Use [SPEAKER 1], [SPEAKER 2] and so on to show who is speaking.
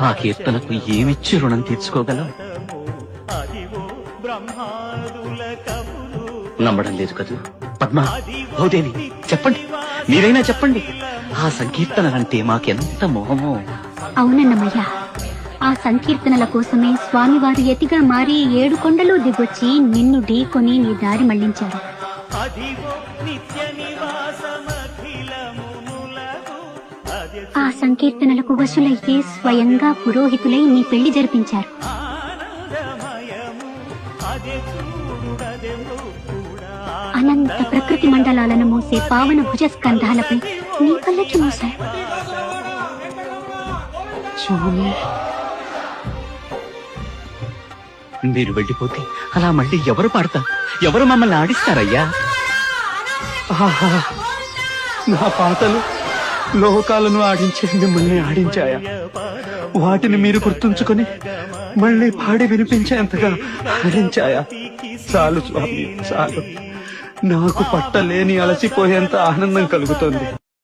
[SPEAKER 1] ఆ కీర్తనకు ఏమిచ్చి రుణం తీర్చుకోగలం? నమ్మడం లేదు కదూ? పద్మ, భూదేవి, చెప్పండి, మీరైనా చెప్పండి. ఆ సంకీర్తనలంటే మాకెంత మోహమో.
[SPEAKER 2] అవునన్నమయ్య, ఆ సంకీర్తనల కోసమే స్వామివారు యతిగా మారి 7 కొండలు దిగొచ్చి నిన్ను ఢీకొని నీ దారి మళ్లించాడు. ఆ సంకీర్తనలకు వశులైతే స్వయంగా పురోహితులై నీ పెళ్లి జరిపించారు. అనంత ప్రకృతి మండలాలను మోసే పావన భుజస్కంధాలపై నీ పల్లకి మోసారు.
[SPEAKER 1] మీరు వెళ్ళిపోతే అలా మళ్ళీ ఎవరు పాడతారు? ఎవరు మమ్మల్ని ఆడిస్తారయ్యా?
[SPEAKER 3] నా పాటలు లోకాలను ఆడించే మిమ్మల్ని ఆడించాయా? వాటిని మీరు గుర్తుంచుకొని మళ్ళీ పాడి వినిపించేంతగా ఆడించాయా? చాలు స్వామి, చాలు. నాకు పట్టలేని అలసిపోయేంత ఆనందం కలుగుతుంది.